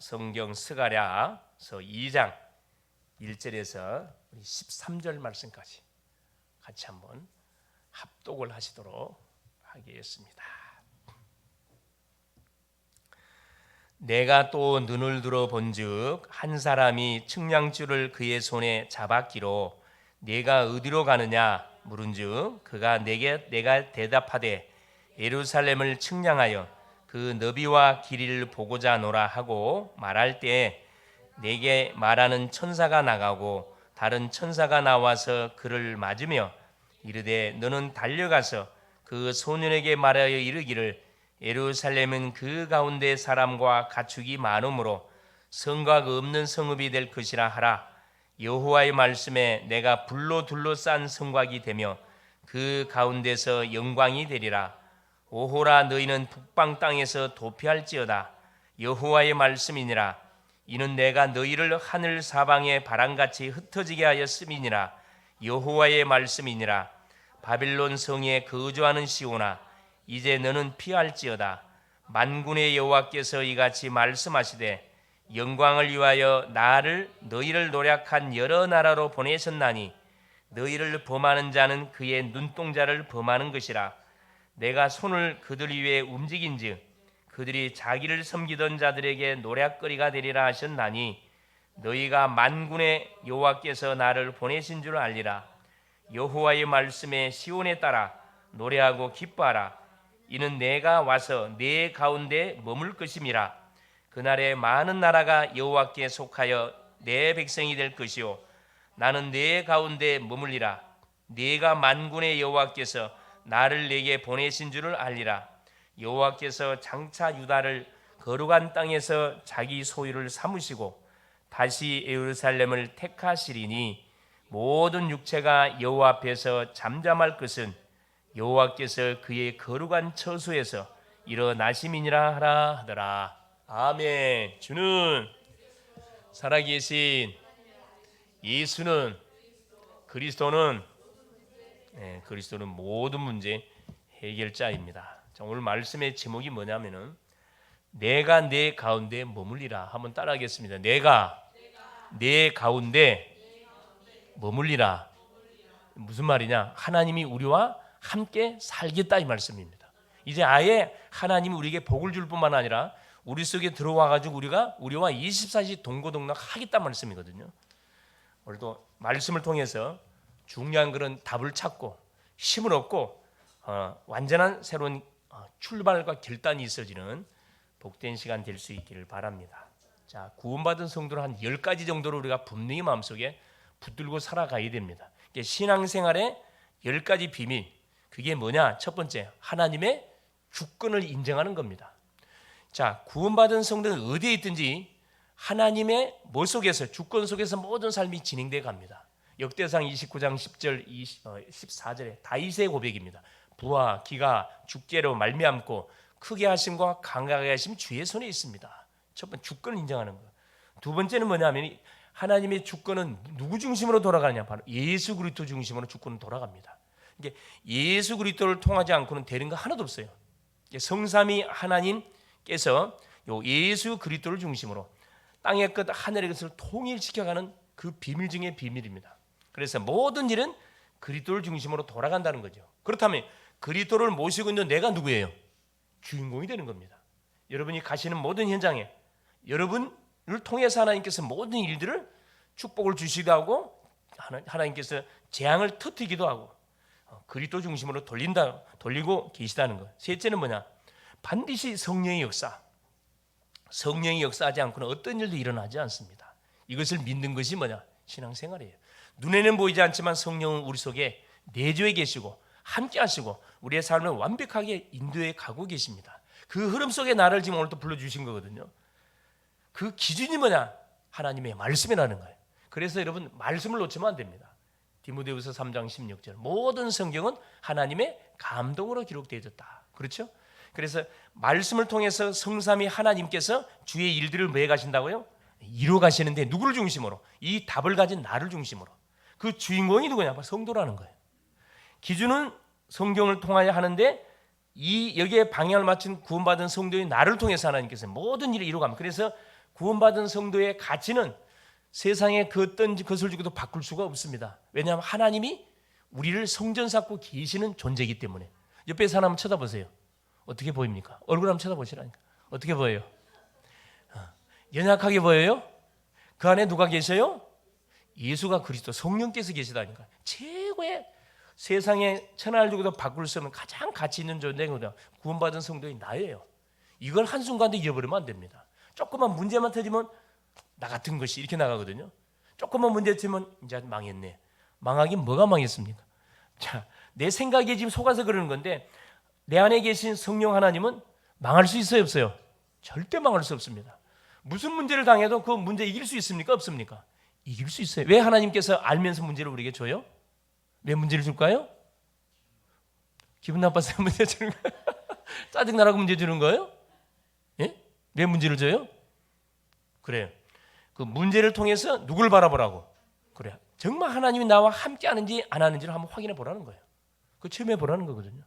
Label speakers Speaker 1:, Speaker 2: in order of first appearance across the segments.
Speaker 1: 성경 스가랴서 2장 1절에서 13절 말씀까지 같이 한번 합독을 하시도록 하겠습니다. 내가 또 눈을 들어 본즉 한 사람이 측량줄을 그의 손에 잡았기로 네가 어디로 가느냐 물은즉 그가 내가 대답하되 예루살렘을 측량하여 그 너비와 길이를 보고자 노라 하고 말할 때 내게 말하는 천사가 나가고 다른 천사가 나와서 그를 맞으며 이르되 너는 달려가서 그 소년에게 말하여 이르기를 예루살렘은 그 가운데 사람과 가축이 많으므로 성곽 없는 성읍이 될 것이라 하라. 여호와의 말씀에 내가 불로 둘러싼 성곽이 되며 그 가운데서 영광이 되리라. 오호라 너희는 북방 땅에서 도피할지어다. 여호와의 말씀이니라. 이는 내가 너희를 하늘 사방에 바람같이 흩어지게 하였음이니라. 여호와의 말씀이니라. 바빌론 성에 거주하는 시온아 이제 너는 피할지어다. 만군의 여호와께서 이같이 말씀하시되 영광을 위하여 너희를 노략한 여러 나라로 보내셨나니 너희를 범하는 자는 그의 눈동자를 범하는 것이라. 내가 손을 그들 위에 움직인즉 그들이 자기를 섬기던 자들에게 노략거리가 되리라 하셨나니 너희가 만군의 여호와께서 나를 보내신 줄 알리라. 여호와의 말씀에 시온에 따라 노래하고 기뻐하라. 이는 내가 와서 네 가운데 머물 것임이라. 그날에 많은 나라가 여호와께 속하여 내 백성이 될 것이요 나는 네 가운데 머물리라. 네가 만군의 여호와께서 나를 내게 보내신 줄을 알리라. 여호와께서 장차 유다를 거룩한 땅에서 자기 소유를 삼으시고 다시 예루살렘을 택하시리니 모든 육체가 여호와 앞에서 잠잠할 것은 여호와께서 그의 거룩한 처소에서 일어나심이니라 하라 하더라. 아멘. 주는 살아계신 예수는 그리스도는 모든 문제 해결자입니다. 자, 오늘 말씀의 제목이 뭐냐면은 내가 내 가운데 머물리라. 한번 따라하겠습니다. 내가 내 가운데 머물리라. 무슨 말이냐? 하나님이 우리와 함께 살겠다 이 말씀입니다. 이제 아예 하나님이 우리에게 복을 줄 뿐만 아니라 우리 속에 들어와 가지고 우리와 24시 동고동락 하겠다 말씀이거든요. 오늘도 말씀을 통해서 중요한 그런 답을 찾고 힘을 얻고 완전한 새로운 출발과 결단이 있어지는 복된 시간 될 수 있기를 바랍니다. 자, 구원받은 성도를 한 10가지 정도로 우리가 분명히 마음속에 붙들고 살아가야 됩니다. 신앙생활의 10가지 비밀, 그게 뭐냐? 첫 번째, 하나님의 주권을 인정하는 겁니다. 자, 구원받은 성도는 어디에 있든지 하나님의 뭐 속에서, 주권 속에서 모든 삶이 진행되어 갑니다. 역대상 29장 10절 14절에 다윗의 고백입니다. 부와 기가 주께로 말미암고 크게 하심과 강하게 하심 주의 손에 있습니다. 첫 번째, 주권을 인정하는 것. 두 번째는 뭐냐면 하나님의 주권은 누구 중심으로 돌아가느냐? 바로 예수 그리스도 중심으로 주권은 돌아갑니다. 이게 예수 그리스도를 통하지 않고는 되는 거 하나도 없어요. 성삼위 하나님께서 예수 그리스도를 중심으로 땅의 끝 하늘의 것을 통일시켜가는 그 비밀 중의 비밀입니다. 그래서 모든 일은 그리스도를 중심으로 돌아간다는 거죠. 그렇다면 그리스도를 모시고 있는 내가 누구예요? 주인공이 되는 겁니다. 여러분이 가시는 모든 현장에 여러분을 통해서 하나님께서 모든 일들을 축복을 주시기도 하고 하나님께서 재앙을 터뜨리기도 하고 그리스도 중심으로 돌리고 계시다는 것. 셋째는 뭐냐? 반드시 성령의 역사. 성령이 역사하지 않고는 어떤 일도 일어나지 않습니다. 이것을 믿는 것이 뭐냐? 신앙생활이에요. 눈에는 보이지 않지만 성령은 우리 속에 내주해 계시고 함께 하시고 우리의 삶을 완벽하게 인도해 가고 계십니다. 그 흐름 속에 나를 지금 오늘 또 불러주신 거거든요. 그 기준이 뭐냐? 하나님의 말씀이라는 거예요. 그래서 여러분 말씀을 놓치면 안 됩니다. 디모데후서 3장 16절 모든 성경은 하나님의 감동으로 기록되어졌다. 그렇죠? 그래서 말씀을 통해서 성삼위 하나님께서 주의 일들을 뭐 해가신다고요? 이루어 가시는데 누구를 중심으로? 이 답을 가진 나를 중심으로. 그 주인공이 누구냐? 바로 성도라는 거예요. 기준은 성경을 통하여 하는데 여기에 방향을 맞춘 구원받은 성도인 나를 통해서 하나님께서 모든 일을 이루어갑니다. 그래서 구원받은 성도의 가치는 세상에 그 어떤 것을 주고도 바꿀 수가 없습니다. 왜냐하면 하나님이 우리를 성전 삼고 계시는 존재이기 때문에. 옆에 사람 한번 쳐다보세요. 어떻게 보입니까? 얼굴 한번 쳐다보시라니까. 어떻게 보여요? 연약하게 보여요? 그 안에 누가 계셔요? 예수가 그리스도 성령께서 계시다니까. 최고의 세상에 천하를 주고도 바꿀 수 없는 가장 가치 있는 존재거든요. 구원받은 성도인 나예요. 이걸 한순간도 잃어버리면 안 됩니다. 조금만 문제만 터지면 나 같은 것이 이렇게 나가거든요. 조금만 문제 터지면 이제 망했네. 망하긴 뭐가 망했습니까? 자, 내 생각에 지금 속아서 그러는 건데 내 안에 계신 성령 하나님은 망할 수 있어요, 없어요? 절대 망할 수 없습니다. 무슨 문제를 당해도 그 문제 이길 수 있습니까, 없습니까? 이길 수 있어요. 왜 하나님께서 알면서 문제를 우리에게 줘요? 왜 문제를 줄까요? 기분 나빠서 문제 주는 거예요? 짜증나라고 문제 주는 거예요? 예? 왜 문제를 줘요? 그래요. 그 문제를 통해서 누굴 바라보라고? 그래. 정말 하나님이 나와 함께 하는지 안 하는지를 한번 확인해 보라는 거예요. 그 체험해 보라는 거거든요.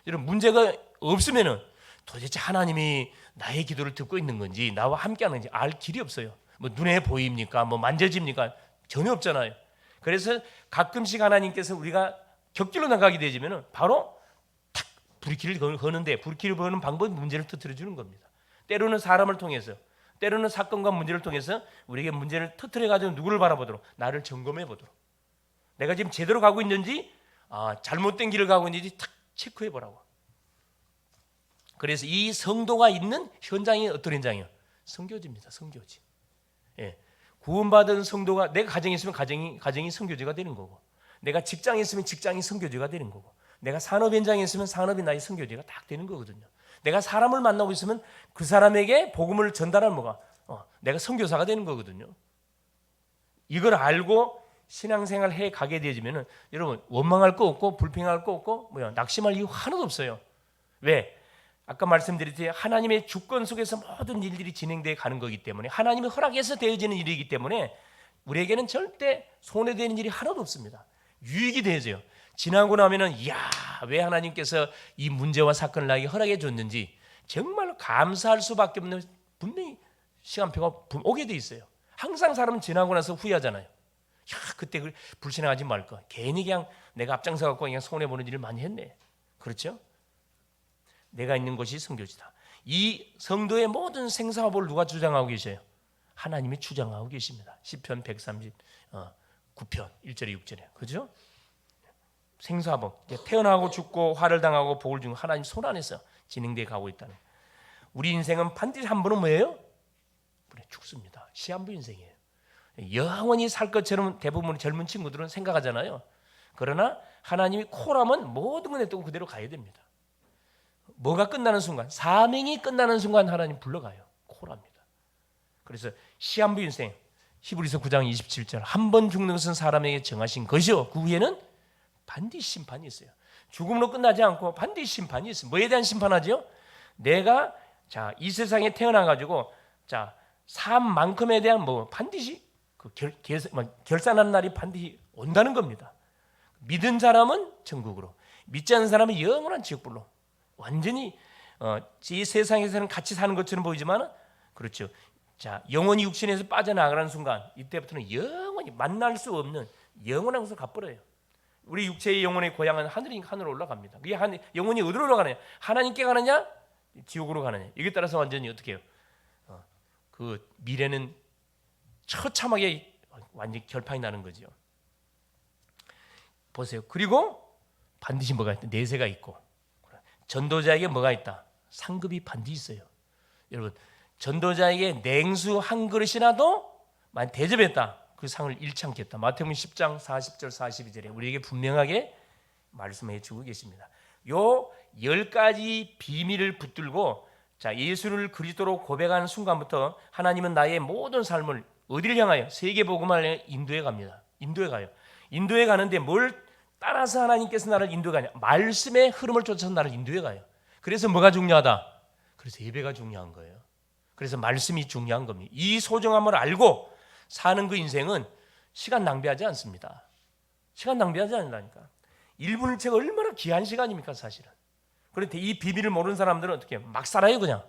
Speaker 1: 여러분, 문제가 없으면은 도대체 하나님이 나의 기도를 듣고 있는 건지 나와 함께 하는지 알 길이 없어요. 뭐 눈에 보입니까? 뭐 만져집니까? 전혀 없잖아요. 그래서 가끔씩 하나님께서 우리가 격길로 나가게 되지면은 바로 탁 불길을 거는데 불길을 거는 방법이 문제를 터뜨려 주는 겁니다. 때로는 사람을 통해서, 때로는 사건과 문제를 통해서 우리에게 문제를 터뜨려 가지고 누구를 바라보도록, 나를 점검해 보도록, 내가 지금 제대로 가고 있는지, 잘못된 길을 가고 있는지 탁 체크해 보라고. 그래서 이 성도가 있는 현장이 어떤 현장이에요? 선교지입니다. 선교지. 예. 구원받은 성도가, 내가 가정에 있으면 가정이 선교지가 되는 거고, 내가 직장에 있으면 직장이 선교지가 되는 거고, 내가 산업 현장에 있으면 산업이 나의 선교지가 딱 되는 거거든요. 내가 사람을 만나고 있으면 그 사람에게 복음을 전달하는 뭐가 내가 선교사가 되는 거거든요. 이걸 알고 신앙생활 해 가게 되지면은 여러분 원망할 거 없고 불평할 거 없고 낙심할 이유 하나도 없어요. 왜? 아까 말씀드렸듯이 하나님의 주권 속에서 모든 일들이 진행되어 가는 거기 때문에, 하나님의 허락해서 되어지는 일이기 때문에 우리에게는 절대 손해되는 일이 하나도 없습니다. 유익이 되어져요. 지나고 나면은 이야, 왜 하나님께서 이 문제와 사건을 나에게 허락해 줬는지 정말로 감사할 수밖에 없는 분명히 시간표가 오게 돼 있어요. 항상 사람은 지나고 나서 후회하잖아요. 야, 그때 불신하지 말걸. 괜히 그냥 내가 앞장서 갖고 그냥 손해 보는 일을 많이 했네. 그렇죠? 내가 있는 곳이 성교지다. 이 성도의 모든 생사화복을 누가 주장하고 계셔요? 하나님이 주장하고 계십니다. 시편 139편 1절에 6절에. 그죠? 생사화복, 태어나고 죽고 화를 당하고 복을 주는 하나님 손 안에서 진행되어 가고 있다는. 우리 인생은 반드시 한 번은 뭐예요? 그래, 죽습니다. 시한부 인생이에요. 영원히 살 것처럼 대부분 젊은 친구들은 생각하잖아요. 그러나 하나님이 코라면 모든 건 냅두고 그대로 가야 됩니다. 뭐가 끝나는 순간, 사명이 끝나는 순간 하나님 불러가요. 코랍니다. 그래서 시한부 인생, 히브리서 9장 27절, 한 번 죽는 것은 사람에게 정하신 것이요, 그 후에는 반드시 심판이 있어요. 죽음으로 끝나지 않고 반드시 심판이 있어요. 뭐에 대한 심판하죠? 내가 이 세상에 태어나 가지고 삶만큼에 대한 반드시 결산하는 날이 반드시 온다는 겁니다. 믿은 사람은 천국으로, 믿지 않는 사람은 영원한 지옥불로. 완전히 이 세상에서는 같이 사는 것처럼 보이지만, 그렇죠. 영원히 육신에서 빠져나가는 순간, 이때부터는 영원히 만날 수 없는 영원한 곳으로 가버려요. 우리 육체의 영혼의 고향은 하늘로 올라갑니다. 그게 영혼이 어디로 올라가느냐? 하나님께 가느냐? 지옥으로 가느냐? 여기에 따라서 완전히 어떻게 해요? 그 미래는 처참하게 완전히 결판이 나는 거죠. 보세요. 그리고 반드시 뭐가 있다? 내세가 있고, 전도자에게 뭐가 있다? 상급이 반드시 있어요. 여러분, 전도자에게 냉수 한 그릇이라도 만약 대접했다, 그 상을 잃지 않겠다. 마태복음 10장 40절 42절에 우리에게 분명하게 말씀해 주고 계십니다. 요 10가지 비밀을 붙들고 예수를 그리스도로 고백하는 순간부터 하나님은 나의 모든 삶을 어디를 향하여? 세계복음을 인도해 갑니다. 인도해 가요. 인도해 가는데 뭘 따라서 하나님께서 나를 인도해 가냐? 말씀의 흐름을 쫓아서 나를 인도해 가요. 그래서 뭐가 중요하다? 그래서 예배가 중요한 거예요. 그래서 말씀이 중요한 겁니다. 이 소중함을 알고 사는 그 인생은 시간 낭비하지 않습니다. 시간 낭비하지 않는다니까. 1분 1초가 얼마나 귀한 시간입니까, 사실은. 그런데 이 비밀을 모르는 사람들은 어떻게 해요? 막 살아요, 그냥.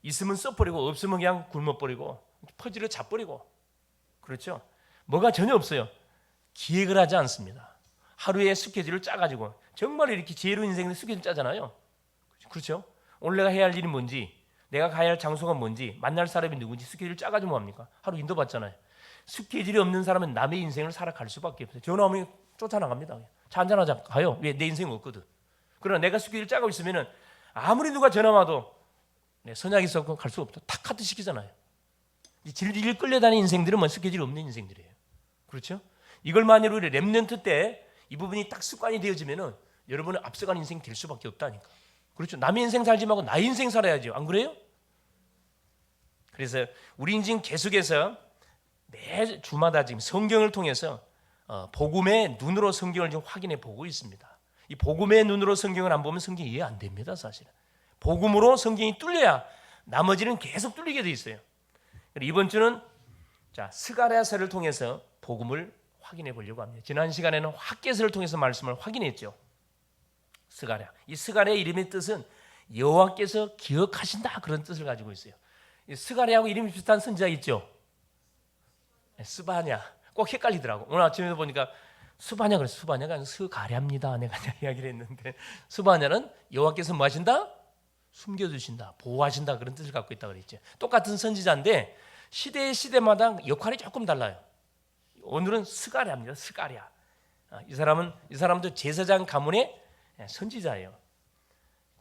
Speaker 1: 있으면 써버리고 없으면 그냥 굶어버리고 퍼즐을 잡버리고 그렇죠. 뭐가 전혀 없어요. 기획을 하지 않습니다. 하루에 스케줄을 짜가지고 정말 이렇게 지혜로운 인생의 스케줄 짜잖아요. 그렇죠. 오늘 내가 해야 할 일이 뭔지, 내가 가야 할 장소가 뭔지, 만날 사람이 누군지 스케줄 짜가지고 뭐합니까? 하루 인도받잖아요. 스케줄이 없는 사람은 남의 인생을 살아갈 수밖에 없어요. 전화 오면 쫓아나갑니다. 차 한잔하자 가요. 왜? 내 인생 없거든. 그러나 내가 스케줄 짜고 있으면은 아무리 누가 전화 와도 선약이 있었고 갈 수 없다. 탁 카트 시키잖아요. 질질 끌려다니는 인생들은 뭐 스케줄이 없는 인생들이에요. 그렇죠? 이걸만으로 렘넌트 때 이 부분이 딱 습관이 되어지면은 여러분은 앞서간 인생 될 수밖에 없다니까. 그렇죠? 남의 인생 살지 말고 나의 인생 살아야죠. 안 그래요? 그래서 우리 인생 계속해서 매 주마다 지금 성경을 통해서 복음의 눈으로 성경을 지금 확인해 보고 있습니다. 이 복음의 눈으로 성경을 안 보면 성경이 이해 안 됩니다. 사실은 복음으로 성경이 뚫려야 나머지는 계속 뚫리게 돼 있어요. 이번 주는 스가랴서를 통해서 복음을 확인해 보려고 합니다. 지난 시간에는 학개서를 통해서 말씀을 확인했죠. 스가랴. 이 스가랴의 이름의 뜻은 여호와께서 기억하신다 그런 뜻을 가지고 있어요. 이 스가랴하고 이름이 비슷한 선지자 있죠. 스바냐. 꼭 헷갈리더라고. 오늘 아침에도 보니까 스바냐 그래서 스바냐가 아니라 스가랴입니다. 내가 이야기를 했는데 스바냐는 여호와께서 뭐 하신다? 숨겨주신다, 보호하신다 그런 뜻을 갖고 있다고 그랬죠. 똑같은 선지자인데 시대마다 역할이 조금 달라요. 오늘은 스가랴입니다. 스가랴. 이 사람도 제사장 가문의 선지자예요.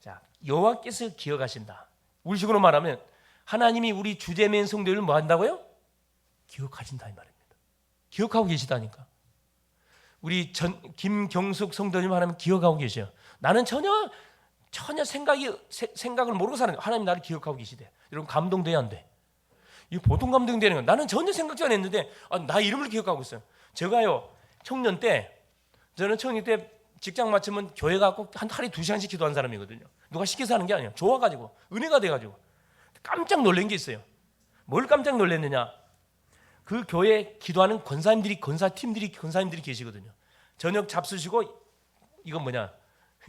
Speaker 1: 자, 여호와께서 기억하신다. 우리식으로 말하면 하나님이 우리 주제맨 성도를 뭐 한다고요? 기억하신다 이 말입니다. 기억하고 계시다니까. 우리 김경숙 성도님 하나님 기억하고 계셔요. 나는 전혀 생각을 모르고 사는 거예요. 하나님 나를 기억하고 계시대. 여러분 감동돼야 안 돼. 이 보통 감동되는 거예요. 나는 전혀 생각도 안 했는데 나 이름을 기억하고 있어요. 저는 청년 때 직장 마치면 교회 가고 한 하루에 2시간씩 기도한 사람이거든요. 누가 시켜서 하는 게 아니에요. 좋아가지고 은혜가 돼가지고 깜짝 놀란 게 있어요. 뭘 깜짝 놀랐느냐? 그 교회 기도하는 권사님들이 계시거든요. 저녁 잡수시고 이건 뭐냐?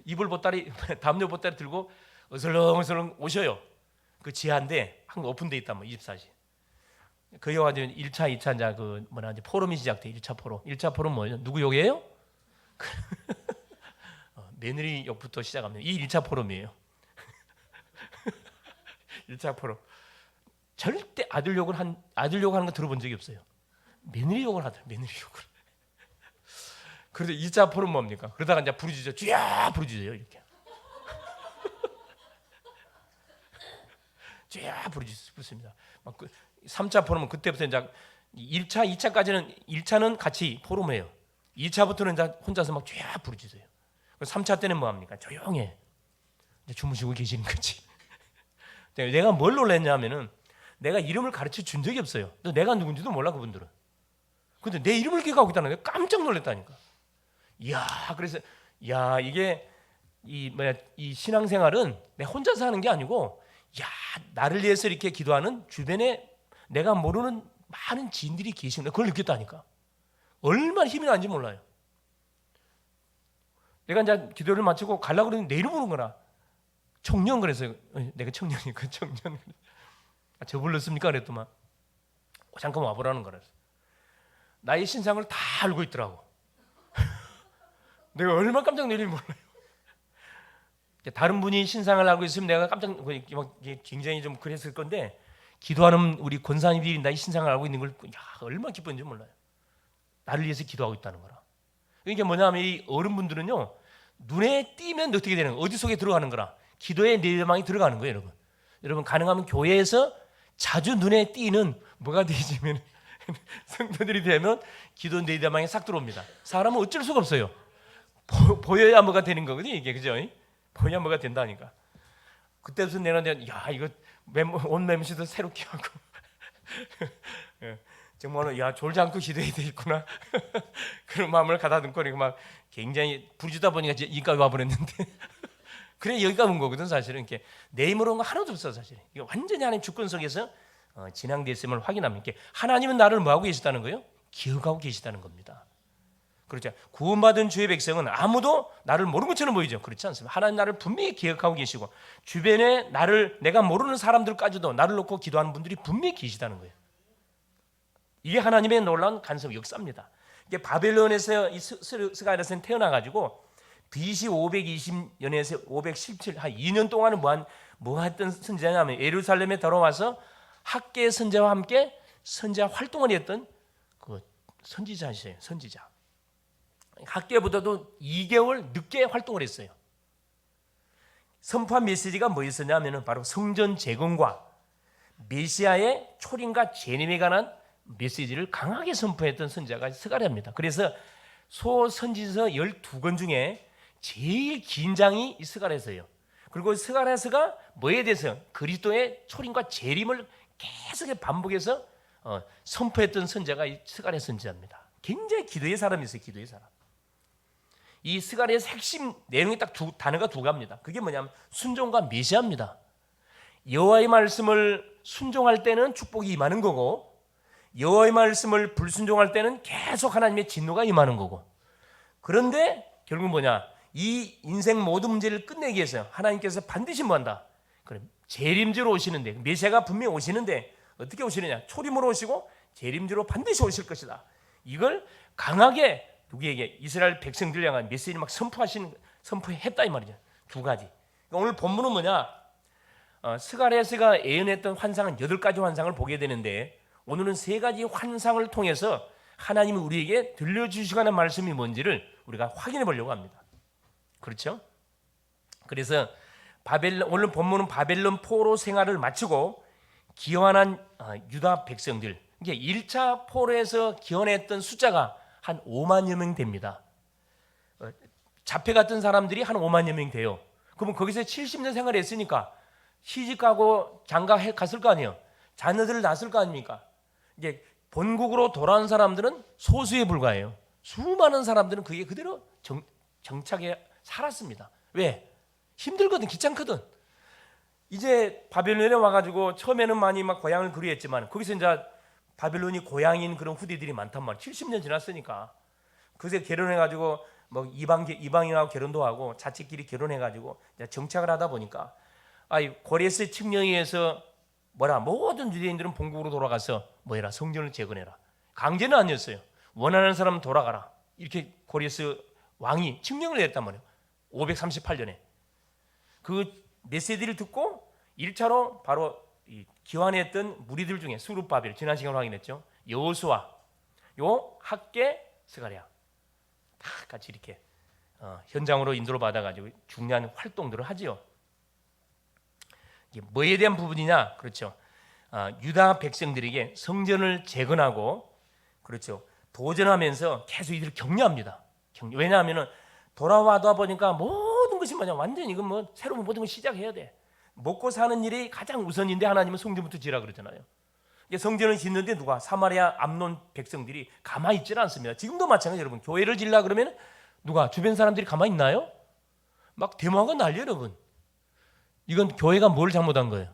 Speaker 1: 이불 보따리, 담요 보따리 들고 어슬렁어슬렁 오셔요. 그 지하인데 항상 오픈돼 있다 뭐 24시. 거기 와서 1차, 2차 이제 포럼이 시작돼. 1차 포럼. 1차 포럼 뭐예요? 누구 욕이에요? 며느리 욕부터 시작합니다. 이 1차 포럼이에요. 1차 포럼. 절대 아들 욕하는 거 들어본 적이 없어요. 며느리 욕을 하더라고요. 며느리 욕을. 그래서 2차 포럼 뭡니까? 그러다가 이제 부르짖어. 쥐야 부르짖어요. 이렇게. 쥐야 부르짖습니다. 3차 포럼은 그때부터 이제 1차, 2차까지는 1차는 같이 포럼해요. 2차부터는 이제 혼자서 막 쥐야 부르짖어요. 3차 때는 뭐 합니까? 조용해. 이제 주무시고 계시는 거지. 내가 뭘 놀랐냐면은 내가 이름을 가르쳐 준 적이 없어요. 내가 누군지도 몰라 그분들은. 근데 내 이름을 기억하고 있다는 게 깜짝 놀랐다니까. 그래서 이게 이 신앙생활은 내 혼자서 하는 게 아니고 나를 위해서 이렇게 기도하는 주변에 내가 모르는 많은 지인들이 계시구나. 그걸 느꼈다니까. 얼마나 힘이 나는지 몰라요. 내가 이제 기도를 마치고 가려고 그러는데 내 이름 부르는 거라. 청년 그래서 내가 청년이니까 청년. 저 불렀습니까? 그랬더만 잠깐 와보라는 거라. 나의 신상을 다 알고 있더라고. 내가 얼마나 깜짝 놀랄지 몰라요. 다른 분이 신상을 알고 있으면 내가 굉장히 좀 그랬을 건데 기도하는 우리 권사님들이 나의 신상을 알고 있는 걸 얼마나 기쁜지 몰라요. 나를 위해서 기도하고 있다는 거라. 이게 뭐냐면 이 어른분들은요 눈에 띄면 어떻게 되는 거야? 어디 속에 들어가는 거라. 기도의 내려망이 들어가는 거예요, 여러분. 여러분 가능하면 교회에서 자주 눈에 띄는 뭐가 되시면 성도들이 되면 기도 내려망이 싹 들어옵니다. 사람은 어쩔 수가 없어요. 보여야 뭐가 되는 거거든요, 이게 그죠? 보여야 뭐가 된다니까. 그때부터 내가 이거 옷 멤시도 새롭게 하고 정말 졸지 않고 기도해야 되겠구나 그런 마음을 가다듬고 막 굉장히 부르짖다 보니까 여기까지 와버렸는데 그래 여기까지 온 거거든 사실은. 이렇게 내 힘으로 온 거 하나도 없어 사실. 이게 완전히 하나님 주권 속에서 진행되었음을 확인합니다. 하나님은 나를 뭐하고 계시다는 거예요? 기억하고 계시다는 겁니다. 그렇죠. 구원받은 주의 백성은 아무도 나를 모르는 것처럼 보이죠. 그렇지 않습니다. 하나님 나를 분명히 기억하고 계시고 주변에 내가 모르는 사람들까지도 나를 놓고 기도하는 분들이 분명히 계시다는 거예요. 이게 하나님의 놀라운 간섭 역사입니다. 이게 바벨론에서 이 스가랴는 태어나가지고 BC 520년에서 517, 한 2년 동안은 뭐 했던 선지자냐면 예루살렘에 들어와서 학계 선지자와 함께 선지자 활동을 했던 그 선지자이세요. 선지자. 학계보다도 2개월 늦게 활동을 했어요. 선포한 메시지가 뭐였었냐면 바로 성전 재건과 메시아의 초림과 재림에 관한 메시지를 강하게 선포했던 선지자가 스가랴입니다. 그래서 소선지서 12권 중에 제일 긴 장이 이 스가랴서예요. 그리고 스가랴서가 뭐에 대해서 그리스도의 초림과 재림을 계속 반복해서 선포했던 선지자가 이 스가랴 선지자입니다. 굉장히 기도의 사람이었어요. 기도의 사람. 이 스가랴의 핵심 내용이 딱 단어가 두 가지입니다. 그게 뭐냐면 순종과 메시아입니다. 여호와의 말씀을 순종할 때는 축복이 임하는 거고 여호와의 말씀을 불순종할 때는 계속 하나님의 진노가 임하는 거고 그런데 결국 뭐냐 이 인생 모든 문제를 끝내기 위해서 하나님께서 반드시 뭐한다? 그래 재림주로 오시는데 메시아가 분명히 오시는데 어떻게 오시느냐 초림으로 오시고 재림주로 반드시 오실 것이다. 이걸 강하게 누구에게 이스라엘 백성들 향한 메시지를 막 선포했다 이 말이죠. 두 가지. 그러니까 오늘 본문은 뭐냐? 스가랴서가 예언했던 환상은 8가지 환상을 보게 되는데 오늘은 3가지 환상을 통해서 하나님이 우리에게 들려주시고 하는 말씀이 뭔지를 우리가 확인해 보려고 합니다. 그렇죠? 그래서 오늘 본문은 바벨론 포로 생활을 마치고 기원한 유다 백성들 이게 1차 포로에서 기원했던 숫자가 한 5만여 명 됩니다. 잡혀갔던 사람들이 한 5만여 명 돼요. 그러면 거기서 70년 생활했으니까 시집가고 장가 갔을 거 아니에요. 자녀들을 낳았을 거 아닙니까? 이제 본국으로 돌아온 사람들은 소수에 불과해요. 수많은 사람들은 그게 그대로 정착해 살았습니다. 왜? 힘들거든, 귀찮거든. 이제 바벨론에 와가지고 처음에는 많이 막 고향을 그리웠지만 거기서 이제 바벨론이 고향인 그런 후대들이 많단 말이에요. 70년 지났으니까. 그새 결혼해가지고 뭐 이방인하고 결혼도 하고 자식끼리 결혼해가지고 정착을 하다 보니까 고레스 칙령에 의해서 모든 유대인들은 본국으로 돌아가서 성전을 재건해라. 강제는 아니었어요. 원하는 사람은 돌아가라. 이렇게 고레스 왕이 칙령을 내렸단 말이에요. 538년에. 그 메시지를 듣고 1차로 바로 기환했던 무리들 중에 수룹바벨 지난 시간에 확인했죠. 여호수아, 학계, 스가랴 다 같이 이렇게 현장으로 인도를 받아가지고 중요한 활동들을 하지요. 이게 뭐에 대한 부분이냐? 그렇죠. 유다 백성들에게 성전을 재건하고 그렇죠. 도전하면서 계속 이들을 격려합니다. 왜냐하면 돌아와다 보니까 모든 것이 완전히 이건 새로운 모든 걸 시작해야 돼. 먹고 사는 일이 가장 우선인데 하나님은 성전부터 지으라 그러잖아요. 성전을 짓는데 누가 사마리아 암논 백성들이 가만히 있지는 않습니다. 지금도 마찬가지 여러분. 교회를 지으려 그러면 누가 주변 사람들이 가만히 있나요? 막 데모하고 난리 여러분. 이건 교회가 뭘 잘못한 거예요?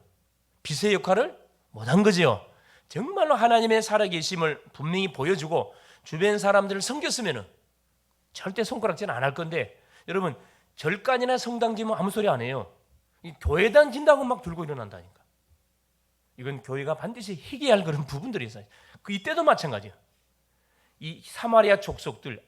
Speaker 1: 빛의 역할을 못한 거지요. 정말로 하나님의 살아계심을 분명히 보여주고 주변 사람들을 섬겼으면 절대 손가락질 안 할 건데 여러분 절간이나 성당 지면 아무 소리 안 해요. 교회당 진다고 막 들고 일어난다니까. 이건 교회가 반드시 희귀할 그런 부분들이 있어요. 이때도 마찬가지예요. 이 사마리아 족속들,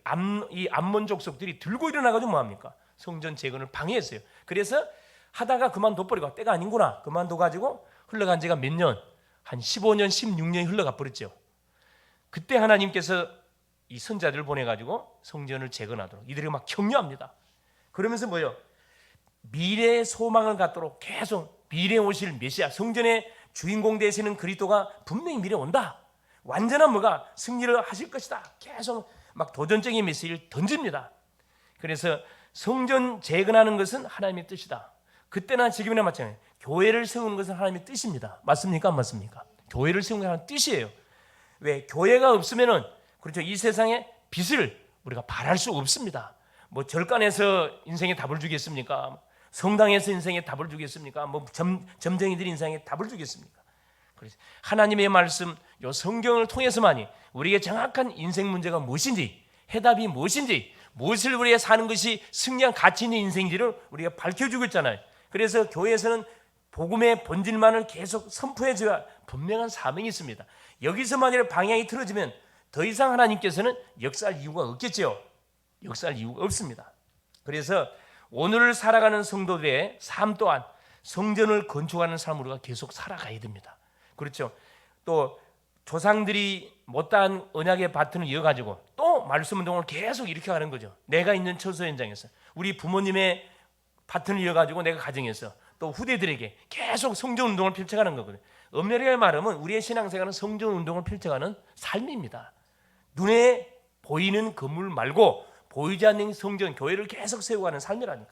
Speaker 1: 이 암몬 족속들이 들고 일어나가지고 뭐합니까? 성전 재건을 방해했어요. 그래서 하다가 그만둬버리고 때가 아닌구나 그만둬가지고 흘러간 지가 몇 년, 한 15년, 16년이 흘러가 버렸죠. 그때 하나님께서 이 선자들을 보내가지고 성전을 재건하도록 이들이 막 격려합니다. 그러면서 미래의 소망을 갖도록 계속 미래에 오실 메시아 성전의 주인공 되시는 그리스도가 분명히 미래에 온다. 완전한 승리를 하실 것이다. 계속 막 도전적인 메시지를 던집니다. 그래서 성전 재건하는 것은 하나님의 뜻이다. 그때나 지금이나 마찬가지예요. 교회를 세우는 것은 하나님의 뜻입니다. 맞습니까? 안 맞습니까? 교회를 세우는 게 하나님의 뜻이에요. 왜? 교회가 없으면은 그렇죠. 이 세상에 빛을 우리가 발할 수 없습니다. 절간에서 인생에 답을 주겠습니까? 성당에서 인생에 답을 주겠습니까? 점쟁이들이 인생에 답을 주겠습니까? 그래서 하나님의 말씀, 요 성경을 통해서만이 우리에게 정확한 인생 문제가 무엇인지 해답이 무엇인지, 무엇을 우리가 사는 것이 승리한 가치 있는 인생인지를 우리가 밝혀주고 있잖아요. 그래서 교회에서는 복음의 본질만을 계속 선포해줘야 분명한 사명이 있습니다. 여기서 만약에 방향이 틀어지면 더 이상 하나님께서는 역사할 이유가 없겠죠. 역사할 이유가 없습니다. 그래서 오늘을 살아가는 성도들의 삶 또한 성전을 건축하는 삶으로 우리가 계속 살아가야 됩니다. 그렇죠. 또 조상들이 못다한 언약의 바튼을 이어가지고 또 말씀 운동을 계속 이렇게 하는 거죠. 내가 있는 처소 현장에서 우리 부모님의 바튼을 이어가지고 내가 가정에서 또 후대들에게 계속 성전 운동을 펼쳐가는 거거든요. 엄밀하게 말하면 우리의 신앙생활은 성전 운동을 펼쳐가는 삶입니다. 눈에 보이는 건물 말고 보이지 않는 성전, 교회를 계속 세워가는 삶이라니까.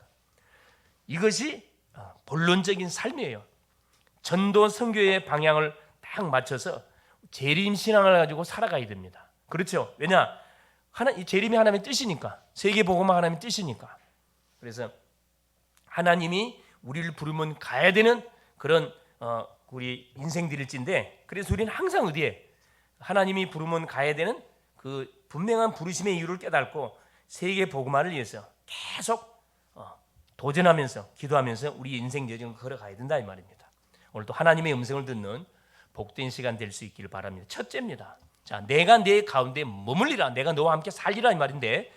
Speaker 1: 이것이 본론적인 삶이에요. 전도 선교의 방향을 딱 맞춰서 재림 신앙을 가지고 살아가야 됩니다. 그렇죠? 왜냐? 이 재림이 하나님의 뜻이니까. 세계 복음화 하나님의 뜻이니까. 그래서 하나님이 우리를 부르면 가야 되는 그런 우리 인생들일진데, 그래서 우리는 항상 어디에 하나님이 부르면 가야 되는 그 분명한 부르심의 이유를 깨닫고 세계 복음화를 위해서 계속 도전하면서 기도하면서 우리 인생 여정을 걸어가야 된다 이 말입니다. 오늘도 하나님의 음성을 듣는 복된 시간 될 수 있기를 바랍니다. 첫째입니다. 자, 내가 내 가운데 머물리라, 내가 너와 함께 살리라 이 말인데,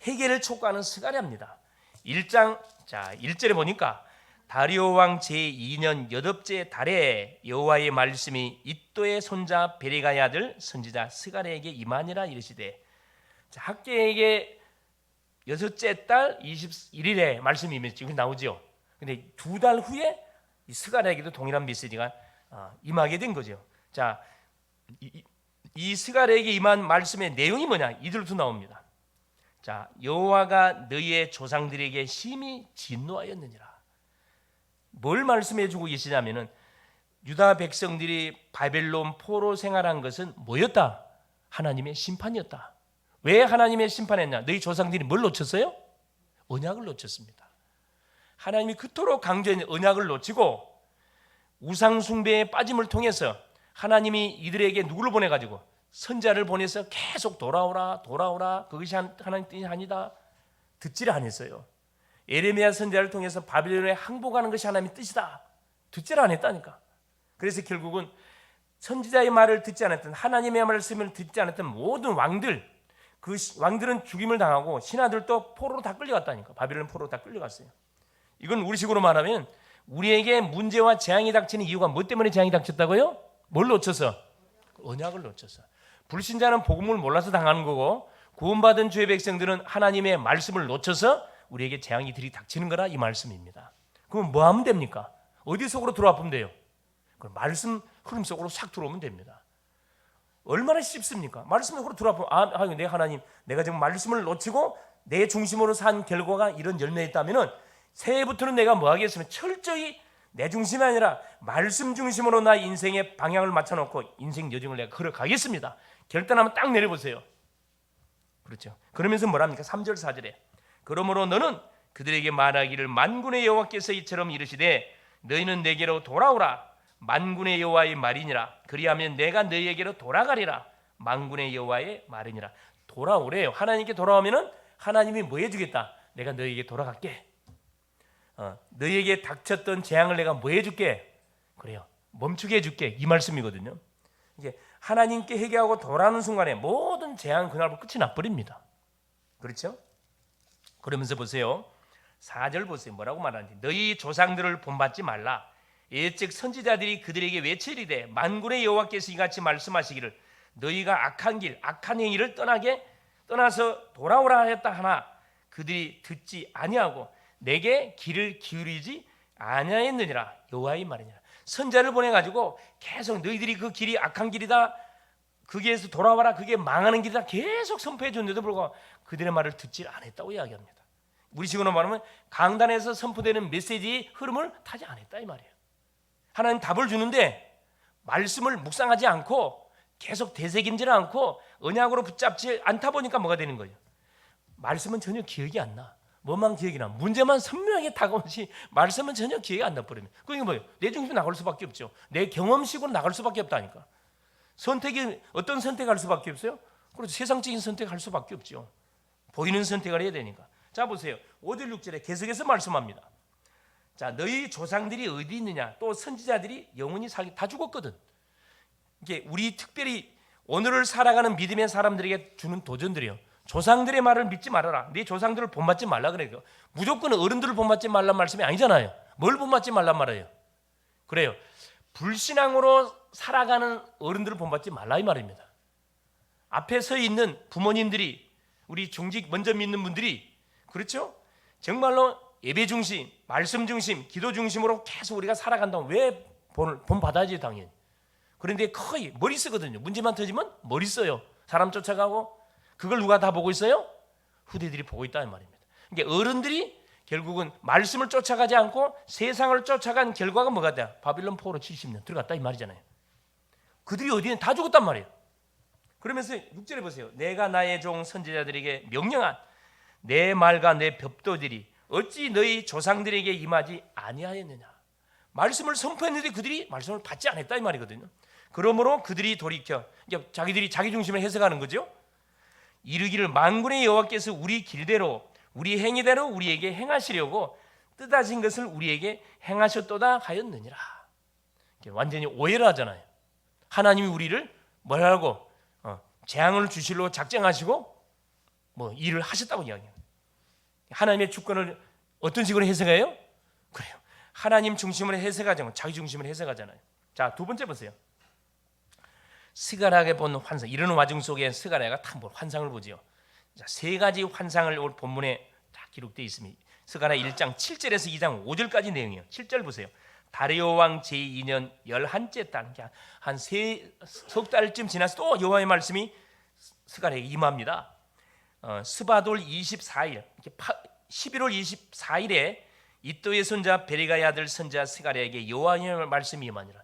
Speaker 1: 해결을 촉구하는 스가랴입니다. 1장 1절에 보니까 다리오 왕 제2년 여덟째 달에 여호와의 말씀이 이도의 손자 베레가의 아들 선지자 스가랴에게 임하니라 이르시되, 학개에게 여섯째 달 21일에 말씀이 지금 나오죠. 근데 2달 후에 이 스가랴에게도 동일한 메시지가 임하게 된 거죠. 자, 이 스가랴에게 임한 말씀의 내용이 뭐냐? 이들부터 나옵니다. 자, 여호와가 너희의 조상들에게 심히 진노하였느니라. 뭘 말씀해 주고 계시냐면은 유다 백성들이 바벨론 포로 생활한 것은 뭐였다? 하나님의 심판이었다. 왜 하나님의 심판했냐? 너희 조상들이 뭘 놓쳤어요? 언약을 놓쳤습니다. 하나님이 그토록 강조했는 언약을 놓치고 우상 숭배에 빠짐을 통해서 하나님이 이들에게 누구를 보내가지고 선자를 보내서 계속 돌아오라 그것이 하나님 뜻이 아니다 듣지를 않았어요. 예레미야 선자를 통해서 바벨론에 항복하는 것이 하나님의 뜻이다 듣지를 않았다니까. 그래서 결국은 선지자의 말을 듣지 않았던, 하나님의 말씀을 듣지 않았던 모든 왕들, 그 왕들은 죽임을 당하고 신하들도 포로로 다 끌려갔다니까. 바벨론 포로로 다 끌려갔어요. 이건 우리식으로 말하면 우리에게 문제와 재앙이 닥치는 이유가 뭐 때문에 재앙이 닥쳤다고요? 뭘 놓쳐서? 언약을 놓쳐서. 불신자는 복음을 몰라서 당하는 거고, 구원받은 주의 백성들은 하나님의 말씀을 놓쳐서 우리에게 재앙이 들이닥치는 거라 이 말씀입니다. 그럼 뭐 하면 됩니까? 어디 속으로 들어와 보면 돼요? 그럼 말씀 흐름 속으로 싹 들어오면 됩니다. 얼마나 쉽습니까? 말씀 속으로 들어와 보면 내 하나님, 내가 지금 말씀을 놓치고 내 중심으로 산 결과가 이런 열매였다면은 새해부터는 내가 뭐 하겠으면 철저히 내 중심이 아니라 말씀 중심으로 나의 인생의 방향을 맞춰놓고 인생 여정을 내가 걸어가겠습니다. 결단하면 딱 내려보세요. 그렇죠. 그러면서 뭐랍니까? 3절 4절에 그러므로 너는 그들에게 말하기를 만군의 여호와께서 이처럼 이르시되 너희는 내게로 돌아오라. 만군의 여호와의 말이니라. 그리하면 내가 너희에게로 돌아가리라. 만군의 여호와의 말이니라. 돌아오래요. 하나님께 돌아오면은 하나님이 뭐 해주겠다? 내가 너희에게 돌아갈게. 너희에게 닥쳤던 재앙을 내가 뭐 해줄게? 그래요. 멈추게 해줄게. 이 말씀이거든요. 이게 하나님께 회개하고 돌아오는 순간에 모든 재앙 그날부터 끝이 나버립니다. 그렇죠? 그러면서 보세요. 4절 보세요. 뭐라고 말하는지. 너희 조상들을 본받지 말라. 예즉 선지자들이 그들에게 외치리되 만군의 여호와께서 이같이 말씀하시기를 너희가 악한 길, 악한 행위를 떠나서 돌아오라 하였다 하나 그들이 듣지 아니하고 내게 귀를 기울이지 아니하였느니라. 여호와의 말이니라. 선자를 보내가지고 계속 너희들이 그 길이 악한 길이다, 거기에서 돌아와라, 그게 망하는 길이다 계속 선포해 줬는데도 불구하고 그들의 말을 듣지 않았다고 이야기합니다. 우리 식으로 말하면 강단에서 선포되는 메시지의 흐름을 타지 않았다 이 말이에요. 하나님 답을 주는데 말씀을 묵상하지 않고 계속 되새김질 않고 언약으로 붙잡지 않다 보니까 뭐가 되는 거예요? 말씀은 전혀 기억이 안 나. 뭐만 기억이 나. 문제만 선명하게 다가오지 말씀은 전혀 기억이 안 나버리면 그게 뭐예요? 내 중심이 나갈 수밖에 없죠. 내 경험식으로 나갈 수밖에 없다니까. 선택이 어떤 선택할 수밖에 없어요? 그래서 세상적인 선택할 수밖에 없죠. 보이는 선택을 해야 되니까. 자 보세요. 5절 6절에 계속해서 말씀합니다. 자, 너희 조상들이 어디 있느냐? 또 선지자들이 영원히 살기 다 죽었거든. 이게 우리 특별히 오늘을 살아가는 믿음의 사람들에게 주는 도전들이에요. 조상들의 말을 믿지 말아라. 네 조상들을 본받지 말라 그래요. 무조건 어른들을 본받지 말란 말씀이 아니잖아요. 뭘 본받지 말란 말이에요. 그래요. 불신앙으로 살아가는 어른들을 본받지 말라 이 말입니다. 앞에 서 있는 부모님들이, 우리 중직 먼저 믿는 분들이, 그렇죠? 정말로 예배 중심, 말씀 중심, 기도 중심으로 계속 우리가 살아간다면 왜 본받아야지 당연히. 그런데 거의 머리 쓰거든요. 문제만 터지면 머리 써요. 사람 쫓아가고. 그걸 누가 다 보고 있어요? 후대들이 보고 있다는 말입니다. 그러니까 어른들이 결국은 말씀을 쫓아가지 않고 세상을 쫓아간 결과가 뭐가 돼? 바빌론 포로 70년 들어갔다 이 말이잖아요. 그들이 어디에 다 죽었단 말이에요. 그러면서 6절에 보세요. 내가 나의 종 선지자들에게 명령한 내 말과 내 법도들이 어찌 너희 조상들에게 임하지 아니하였느냐. 말씀을 선포했는데 그들이 말씀을 받지 않았다 이 말이거든요. 그러므로 그들이 돌이켜 자기들이 자기 중심을 해석하는 거죠. 이르기를 만군의 여호와께서 우리 길대로 우리 행위대로 우리에게 행하시려고 뜻하신 것을 우리에게 행하셨도다 하였느니라. 완전히 오해를 하잖아요. 하나님이 우리를 뭐라고 재앙을 주시려고 작정하시고 뭐 일을 하셨다고 이야기해요. 하나님의 주권을 어떤 식으로 해석해요? 그래요. 하나님 중심으로 해석하지 자기 중심으로 해석하잖아요. 자, 두 번째 보세요. 스가랴가 본 환상. 이런 와중 속에 스가랴가 다 환상을 보지요. 자, 세 가지 환상을 오늘 본문에 다 기록되어 있습니다. 스가랴 1장 7절에서 2장 5절까지 내용이에요. 7절 보세요. 다리오 왕 제2년 11째 달, 한 석 달쯤 지나서 또 여호와의 말씀이 스가랴에게 임합니다. 스바돌 24일, 11월 24일에 이또의 손자 베레가의 아들 선자 스가랴에게 여호와의 말씀이 임하니라.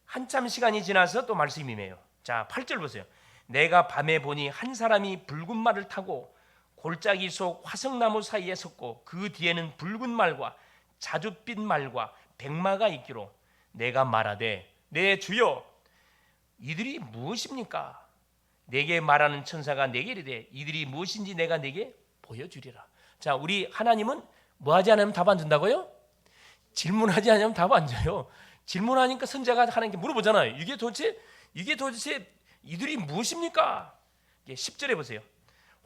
Speaker 1: 한참 시간이 지나서 또 말씀이 임해요. 자, 8절 보세요. 내가 밤에 보니 한 사람이 붉은 말을 타고 골짜기 속 화석나무 사이에 섰고 그 뒤에는 붉은 말과 자줏빛 말과 백마가 있기로 내가 말하되 내 주여 이들이 무엇입니까? 내게 말하는 천사가 내게 이르되 이들이 무엇인지 내가 내게 보여주리라. 자, 우리 하나님은 뭐 하지 않으면 답 안 준다고요? 질문하지 않으면 답 안 줘요. 질문하니까 선자가 하나님께 물어보잖아요. 이게 도대체 이들이 무엇입니까? 10절에 보세요.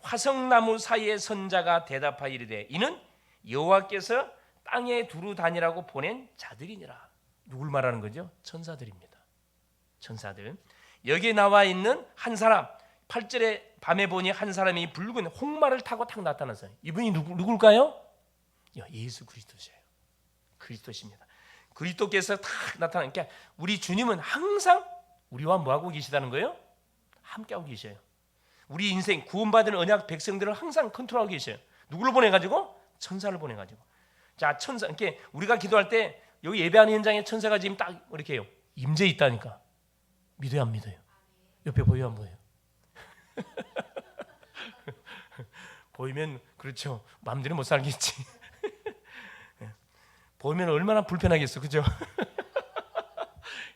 Speaker 1: 화석나무 사이에 선자가 대답하여 이르되 이는 여호와께서 땅에 두루 다니라고 보낸 자들이니라. 누굴 말하는 거죠? 천사들입니다. 천사들. 여기에 나와 있는 한 사람, 8절에 밤에 보니 한 사람이 붉은 홍마를 타고 탁 나타났어요. 이분이 누굴까요? 예수 그리스도세요. 그리스도십니다. 그리스도께서 탁 나타나니까 우리 주님은 항상 우리와 뭐하고 계시다는 거예요? 함께하고 계셔요. 우리 인생 구원받은 언약 백성들을 항상 컨트롤하고 계셔요. 누구를 보내가지고? 천사를 보내가지고. 자, 천사, 이렇게 우리가 기도할 때 여기 예배하는 현장에 천사가 지금 딱 이렇게 해요. 임재 있다니까. 믿어요, 안 믿어요? 옆에 보여요, 안 보여요? 보이면 그렇죠. 마음대로 못 살겠지. 보면 얼마나 불편하겠어, 그죠?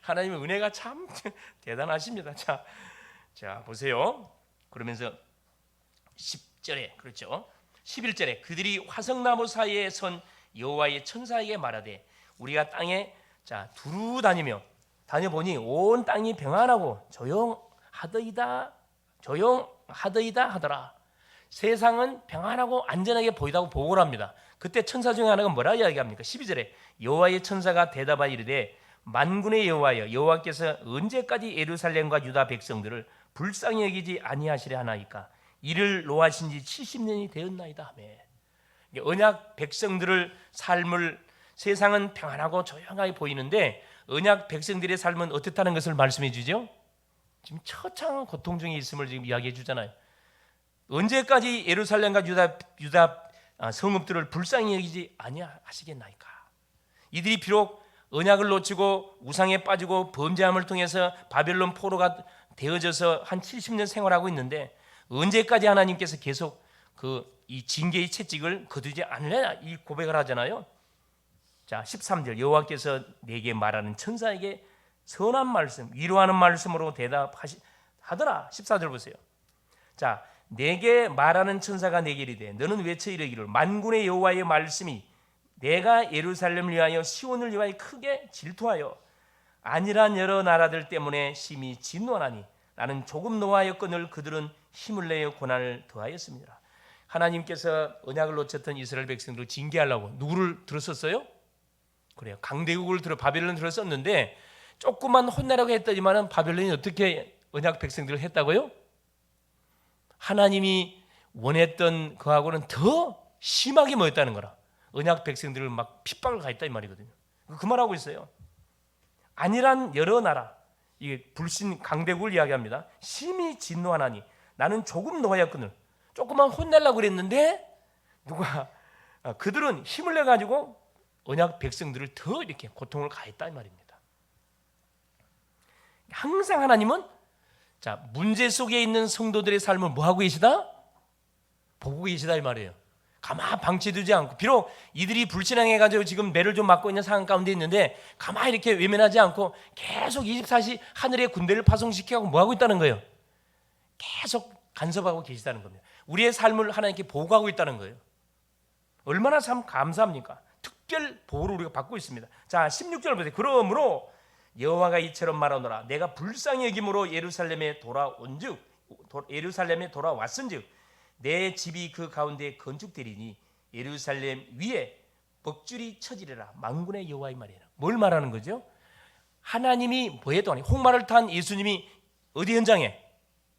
Speaker 1: 하나님의 은혜가 참 대단하십니다. 자 보세요. 그러면서 10절에 그렇죠. 11절에 그들이 화석나무 사이에 선 여호와의 천사에게 말하되 우리가 땅에 두루 다녀보니 온 땅이 평안하고 조용하더이다 하더라. 세상은 평안하고 안전하게 보이다고 보고를 합니다. 그때 천사 중에 하나가 뭐라 이야기합니까? 12절에 여호와의 천사가 대답하여 이르되 만군의 여호와여 여호와께서 언제까지 예루살렘과 유다 백성들을 불쌍히 여기지 아니하시려 하나이까 이를 노하신 지 70년이 되었나이다 하며 언약 백성들을 삶을 세상은 평안하고 조용하게 보이는데 언약 백성들의 삶은 어떻다는 것을 말씀해 주죠. 지금 처참한 고통 중에 있음을 지금 이야기해 주잖아요. 언제까지 예루살렘과 유다 성읍들을 불쌍히 여기지 아니하시겠나이까. 이들이 비록 언약을 놓치고 우상에 빠지고 범죄함을 통해서 바벨론 포로가 되어져서 한 70년 생활하고 있는데 언제까지 하나님께서 계속 이 징계의 채찍을 거두지 않으려나 이 고백을 하잖아요. 자, 13절 여호와께서 내게 말하는 천사에게 선한 말씀 위로하는 말씀으로 대답하더라. 14절 보세요. 자, 내게 말하는 천사가 내게 이르되 너는 외쳐 이르기를 만군의 여호와의 말씀이 내가 예루살렘을 위하여 시온을 위하여 크게 질투하여 안일한 여러 나라들 때문에 심히 진노하나니 나는 조금 노하였거늘 그들은 힘을 내어 고난을 더하였습니다. 하나님께서 언약을 놓쳤던 이스라엘 백성들을 징계하려고 누구를 들었었어요? 그래요. 강대국을 바벨론을 들었었는데 조금만 혼내라고 했더니만은 바벨론이 어떻게 언약 백성들을 했다고요? 하나님이 원했던 그하고는 더 심하게 뭐였다는 거라. 언약 백성들을 막 핍박을 가했다 이 말이거든요. 그 말하고 있어요. 안일한 여러 나라, 이게 불신 강대국을 이야기합니다. 심히 진노하나니 나는 조금 노하였거늘 조금만 혼내려고 그랬는데 누가 그들은 힘을 내 가지고 언약 백성들을 더 이렇게 고통을 가했다 이 말입니다. 항상 하나님은 자, 문제 속에 있는 성도들의 삶을 뭐 하고 계시다? 보고 계시다 이 말이에요. 가만 방치되지 않고, 비록 이들이 불신앙해 가지고 지금 매를 좀 맞고 있는 상황 가운데 있는데 가만히 이렇게 외면하지 않고 계속 24시 하늘의 군대를 파송시키고 뭐 하고 있다는 거예요? 계속 간섭하고 계시다는 겁니다. 우리의 삶을 하나님께 보호하고 있다는 거예요. 얼마나 참 감사합니까? 특별 보호를 우리가 받고 있습니다. 자, 16절 보세요. 그러므로 여호와가 이처럼 말하노라 내가 불쌍히 여김으로 예루살렘에 돌아왔은즉 내 집이 그 가운데 건축되리니 예루살렘 위에 먹줄이 쳐지리라. 만군의 여호와의 말이라. 뭘 말하는 거죠? 하나님이 뭐에 동안 홍마를 탄 예수님이 어디 현장에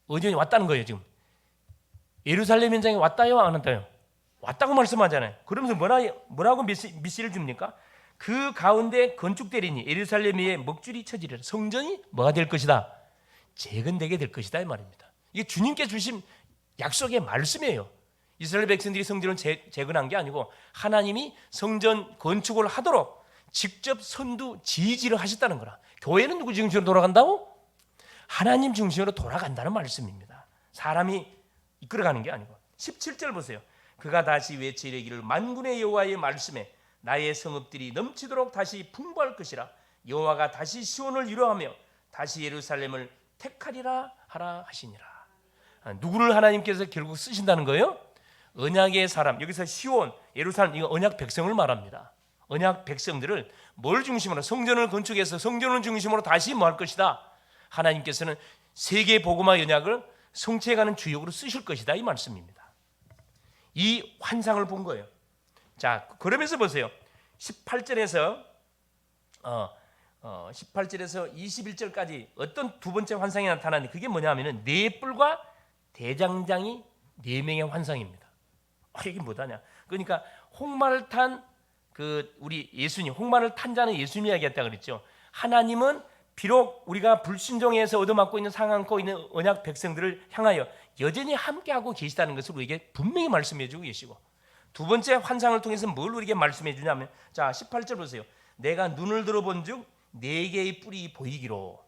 Speaker 1: 왔다는 거예요. 지금 예루살렘 현장에 왔다요 안 왔다요? 왔다고 말씀하잖아요. 그러면서 뭐라고 미시를 줍니까? 그 가운데 건축되리니 예루살렘 위에 먹줄이 쳐지리라. 성전이 뭐가 될 것이다? 재건되게 될 것이다 이 말입니다. 이게 주님께 주신 약속의 말씀이에요. 이스라엘 백성들이 성전을 재건한 게 아니고 하나님이 성전 건축을 하도록 직접 선두 지휘를 하셨다는 거라. 교회는 누구 중심으로 돌아간다고? 하나님 중심으로 돌아간다는 말씀입니다. 사람이 이끌어가는 게 아니고. 17절 보세요. 그가 다시 외쳐 이르기를 만군의 여호와의 말씀에 나의 성읍들이 넘치도록 다시 풍부할 것이라. 여호와가 다시 시온을 위로하며 다시 예루살렘을 택하리라 하라 하시니라. 누구를 하나님께서 결국 쓰신다는 거예요? 언약의 사람, 여기서 시온, 예루살렘, 이거 언약 백성을 말합니다. 언약 백성들을 뭘 중심으로? 성전을 건축해서 성전을 중심으로 다시 뭐 할 것이다? 하나님께서는 세계 복음화 언약을 성취해가는 주역으로 쓰실 것이다 이 말씀입니다. 이 환상을 본 거예요. 자, 그러면서 보세요. 18절에서 21절까지 어떤 두 번째 환상이 나타나는데 그게 뭐냐면은 네 뿔과 대장장이 4명의 환상입니다. 이게 뭐다냐? 그러니까 홍마를 탄 우리 예수님, 홍마를 탄 자는 예수님이 이야기했다 그랬죠. 하나님은 비록 우리가 불신종에서 얻어맞고 있는 상황고 있는 언약 백성들을 향하여 여전히 함께하고 계시다는 것을 우리에게 분명히 말씀해주고 계시고, 두 번째 환상을 통해서 뭘 우리에게 말씀해 주냐면, 자 18절 보세요. 내가 눈을 들어본즉 4개의 뿔이 보이기로.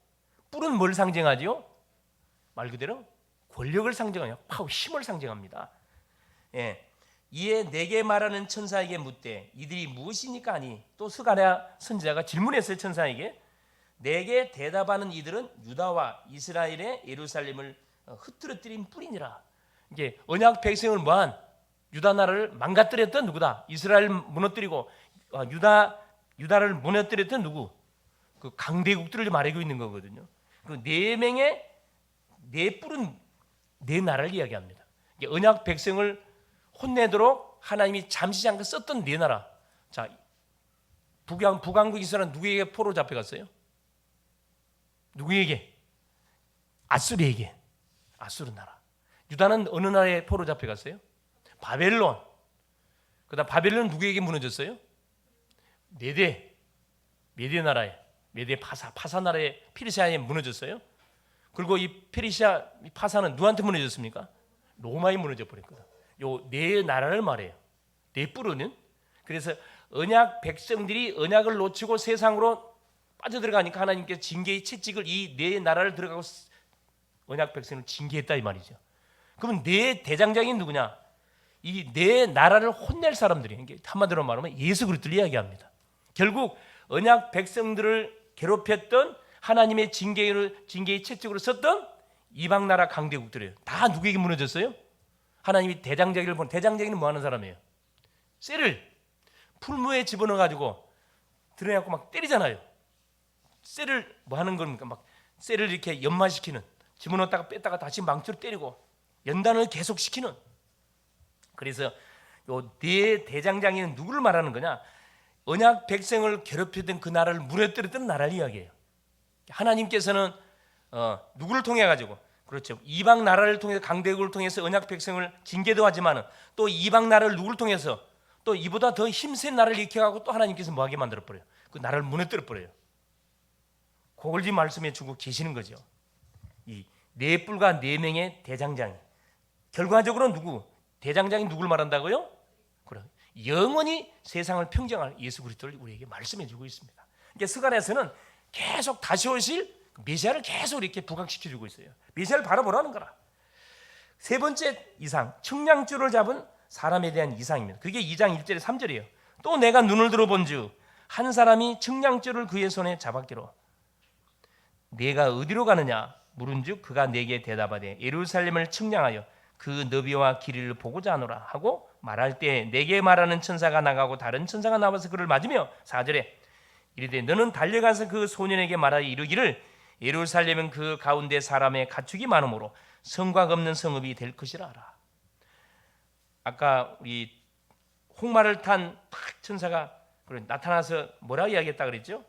Speaker 1: 뿔은 뭘 상징하지요? 말 그대로 권력을 상징하여 힘을 상징합니다. 예. 이에 내게 말하는 천사에게 묻되 이들이 무엇이니까 하니, 또 스가랴 선지자가 질문했어요. 천사에게. 내게 대답하는 이들은 유다와 이스라엘의 예루살렘을 흩뜨려뜨린 뿔이니라. 이게 언약 백성을 뭐한 유다 나라를 망가뜨렸던 누구다? 이스라엘 무너뜨리고 유다를 무너뜨렸던 누구? 그 강대국들을 말하고 있는 거거든요. 그 4명의 네 뿔은 네 나라를 이야기합니다. 언약 백성을 혼내도록 하나님이 잠시 잠깐 썼던 네 나라. 자, 북왕국 이스라엘 누구에게 포로 잡혀갔어요? 누구에게? 아수르에게. 아수르 나라. 유다는 어느 나라에 포로 잡혀갔어요? 바벨론. 그다음 바벨론 누구에게 무너졌어요? 메대 나라에, 메대 파사 나라의 페르시아에 무너졌어요. 그리고 이 페르시아 파사는 누구한테 무너졌습니까? 로마에 무너져 버렸거든. 요 네 나라를 말해요. 네 뿔은. 그래서 언약 백성들이 언약을 놓치고 세상으로 빠져들어가니까 하나님께서 징계의 채찍을 이 네 나라를 들어가고 언약 백성을 징계했다 이 말이죠. 그러면 네 대장장이 누구냐? 이 네 나라를 혼낼 사람들이, 한마디로 말하면 예수 그리스도를 이야기합니다. 결국 언약 백성들을 괴롭혔던 하나님의 징계의 채찍으로 썼던 이방 나라 강대국들이에요. 다 누구에게 무너졌어요? 하나님이 대장자기를 본 대장자기는 뭐 하는 사람이에요? 쇠를 풀무에 집어넣어 가지고 드러내고 막 때리잖아요. 쇠를 뭐 하는 겁니까? 막 쇠를 이렇게 연마시키는, 집어넣었다가 뺐다가 다시 망치로 때리고 연단을 계속시키는. 그래서 요 네 대장장이는 누구를 말하는 거냐? 언약 백성을 괴롭히던 그 나라를 무너뜨렸던 나라를 이야기해요. 하나님께서는 누구를 통해 가지고, 그렇죠, 이방 나라를 통해서 강대국을 통해서 언약 백성을 징계도 하지만은 또 이방 나라를 누구를 통해서 또 이보다 더 힘센 나라를 일으켜가고 또 하나님께서 뭐하게 만들어 버려요. 그 나라를 무너뜨려 버려요. 그걸 지금 말씀해 주고 계시는 거죠. 이 네 뿔과 네 명의 대장장이, 결과적으로 누구? 대장장이 누구를 말한다고요? 그래, 영원히 세상을 평정할 예수 그리스도를 우리에게 말씀해 주고 있습니다. 그러니까 스가랴서는 계속 다시 오실 메시아를 계속 이렇게 부각시켜 주고 있어요. 메시아를 바라보라는 거라. 세 번째 이상, 측량줄을 잡은 사람에 대한 이상입니다. 그게 2장 1절에 3절이에요. 또 내가 눈을 들어본즉 한 사람이 측량줄을 그의 손에 잡았기로 내가 어디로 가느냐 물은즉 그가 내게 대답하되 예루살렘을 측량하여 그 너비와 길이를 보고자 하노라 하고 말할 때 내게 말하는 천사가 나가고 다른 천사가 나와서 그를 맞으며 4절에 이르되 너는 달려가서 그 소년에게 말하여 이르기를 예루살렘은 그 가운데 사람의 가축이 많으므로 성곽 없는 성읍이 될 것이라 하라. 아까 우리 홍마를 탄 천사가 나타나서 뭐라 이야기했다 그랬죠?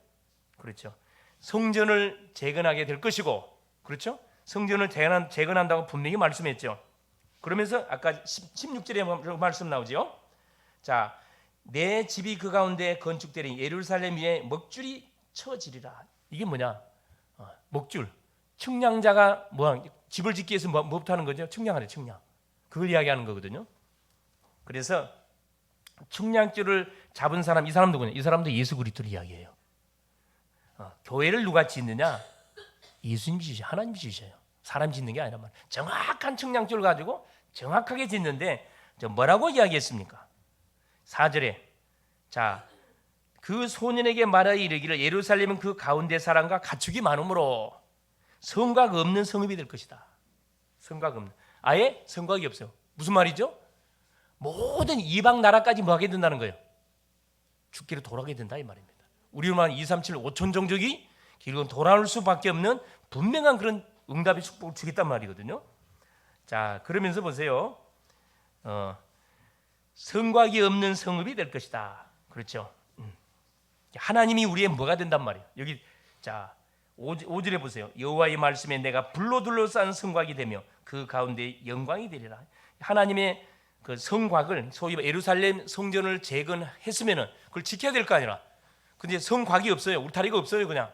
Speaker 1: 그렇죠. 성전을 재건하게 될 것이고, 그렇죠? 성전을 재건한다고 분명히 말씀했죠. 그러면서 아까 16절에 말씀 나오죠. 자, 내 집이 그 가운데 건축되리 예루살렘 위에 먹줄이 쳐지리라. 이게 뭐냐? 먹줄. 측량자가 집을 짓기 위해서 뭐부터 하는 거죠? 측량하래, 측량. 그걸 이야기하는 거거든요. 그래서 측량줄을 잡은 사람, 이 사람 누구냐? 이 사람도 예수 그리스도를 이야기해요. 교회를 누가 짓느냐? 예수님이 지으셔요. 하나님이 지으셔요. 사람 짓는 게 아니란 말이에요. 정확한 측량줄을 가지고 정확하게 짓는데 뭐라고 이야기했습니까? 4절에 자, 그 소년에게 말하여 이르기를 예루살렘은 그 가운데 사람과 가축이 많으므로 성곽 없는 성읍이 될 것이다. 성곽 없는, 아예 성곽이 없어요. 무슨 말이죠? 모든 이방 나라까지 뭐 하게 된다는 거예요? 죽기로 돌아가게 된다 이 말입니다. 우리로 말하면 2, 3, 7, 5천 종족이 결국은 돌아올 수밖에 없는 분명한 그런 응답의 축복을 주겠단 말이거든요. 자, 그러면서 보세요. 성곽이 없는 성읍이 될 것이다. 그렇죠. 하나님이 우리의 뭐가 된단 말이에요. 여기 자 5절에 보세요. 여호와의 말씀에 내가 불로 둘러싼 성곽이 되며 그 가운데 영광이 되리라. 하나님의 그 성곽을 소위 예루살렘 성전을 재건했으면은 그걸 지켜야 될 거 아니라. 근데 성곽이 없어요. 울타리가 없어요. 그냥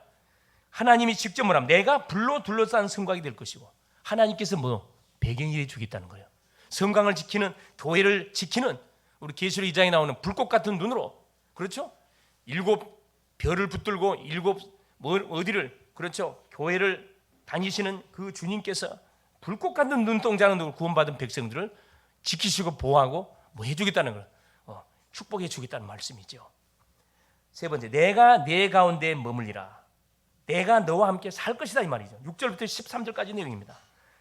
Speaker 1: 하나님이 직접 뭐라면 내가 불로 둘러싼 성곽이 될 것이고 하나님께서 뭐 배경이 돼 주겠다는 거예요. 성곽을 지키는, 교회를 지키는, 우리 계시록 2장에 나오는 불꽃 같은 눈으로, 그렇죠? 7 별을 붙들고 7 어디를, 그렇죠? 교회를 다니시는 그 주님께서 불꽃 같은 눈동자로 구원받은 백성들을 지키시고 보호하고 뭐 해주겠다는 걸, 축복해 주겠다는 말씀이죠. 세 번째, 내가 내 가운데 머물리라. 내가 너와 함께 살 것이다 이 말이죠. 6절부터 13절까지 내용입니다.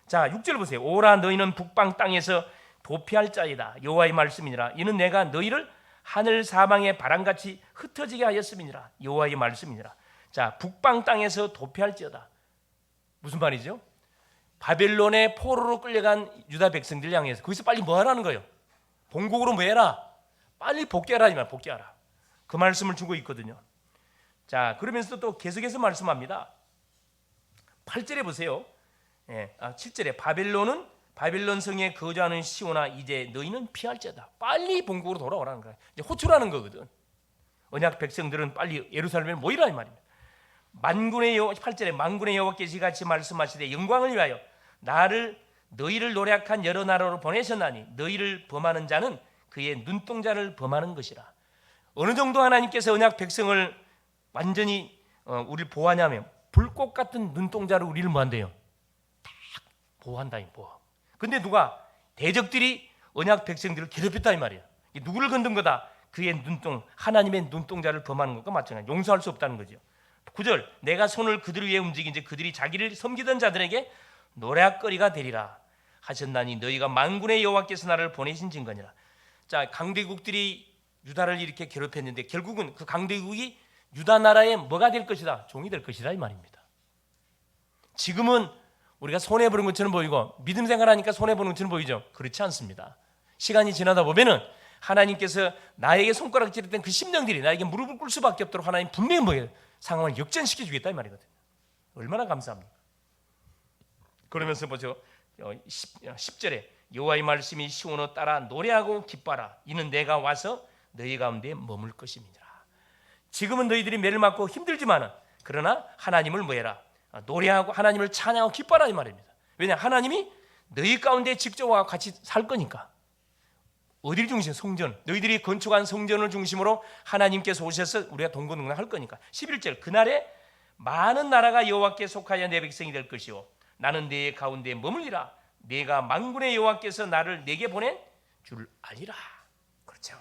Speaker 1: 자, 6절 보세요. 오라 너희는 북방 땅에서 도피할 자이다. 여호와의 말씀이니라. 이는 내가 너희를 하늘 사방의 바람같이 흩어지게 하였음이니라. 여호와의 말씀이니라. 자, 북방 땅에서 도피할지어다. 무슨 말이죠? 바벨론의 포로로 끌려간 유다 백성들 향해서 거기서 빨리 뭐 하라는 거예요? 본국으로 뭐 해라? 빨리 복귀하라 이 말, 복귀하라. 그 말씀을 주고 있거든요. 자, 그러면서 또 계속해서 말씀합니다. 8절에 보세요. 7절에 바벨론 성에 거주하는 시온아 이제 너희는 피할지어다. 빨리 본국으로 돌아오라는 거야. 이제 호출하는 거거든. 언약 백성들은 빨리 예루살렘에 모이라 이 말입니다. 8절에 만군의 여호와께서 같이 말씀하시되 영광을 위하여 너희를 노력한 여러 나라로 보내셨나니 너희를 범하는 자는 그의 눈동자를 범하는 것이라. 어느 정도 하나님께서 언약 백성을 완전히 우리를 보호하냐면 불꽃 같은 눈동자로 우리를 뭐 한대요? 딱 보호한다 이 보호. 근데 누가? 대적들이 언약 백성들을 괴롭혔다 이 말이에요. 누구를 건든 거다? 그의 하나님의 눈동자를 범하는 것과 마찬가지. 용서할 수 없다는 거죠. 9절, 내가 손을 그들 위에 움직인지 그들이 자기를 섬기던 자들에게 노략거리가 되리라 하셨나니 너희가 만군의 여호와께서 나를 보내신 증거니라. 자, 강대국들이 유다를 이렇게 괴롭혔는데 결국은 그 강대국이 유다 나라의 뭐가 될 것이다? 종이 될 것이다 이 말입니다. 지금은 우리가 손해보는 것처럼 보이고 믿음 생활하니까 손해보는 것처럼 보이죠. 그렇지 않습니다. 시간이 지나다 보면은 하나님께서 나에게 손가락질했던 그 심령들이 나에게 무릎을 꿇을 수밖에 없도록 하나님 분명히 뭐예요? 상황을 역전시켜 주겠다 이 말이거든요. 얼마나 감사합니까? 그러면서 보죠. 10절에 여호와의 말씀이 시온을 따라 노래하고 기뻐하라. 이는 내가 와서 너희 가운데 머물 것임이니라. 지금은 너희들이 매를 맞고 힘들지만은 그러나 하나님을 뭐해라? 노래하고 하나님을 찬양하고 기뻐하라 이 말입니다. 왜냐? 하나님이 너희 가운데 직접 와 같이 살 거니까. 어디를 중심? 성전. 너희들이 건축한 성전을 중심으로 하나님께서 오셔서 우리가 동고동락할 거니까. 11절 그날에 많은 나라가 여호와께 속하여 내 백성이 될 것이요 나는 내 가운데 머물리라. 내가 만군의 여호와께서 나를 내게 보낸 줄 알리라. 그렇죠.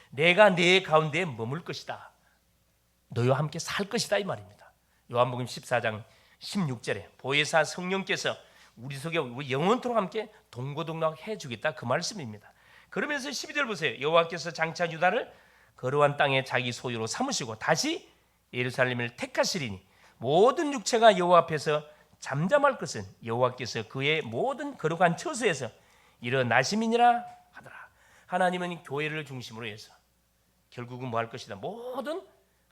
Speaker 1: 내가 내 가운데 머물 것이다. 너희와 함께 살 것이다 이 말입니다. 요한복음 14장 16절에 보혜사 성령께서 우리 속에 영원토록 함께 동고동락해 주겠다 그 말씀입니다. 그러면서 12절 보세요. 여호와께서 장차 유다를 거룩한 땅에 자기 소유로 삼으시고 다시 예루살렘을 택하시리니 모든 육체가 여호와 앞에서 잠잠할 것은 여호와께서 그의 모든 거룩한 처소에서 일어나심이니라 하더라. 하나님은 교회를 중심으로 해서 결국은 뭐 할 것이다? 모든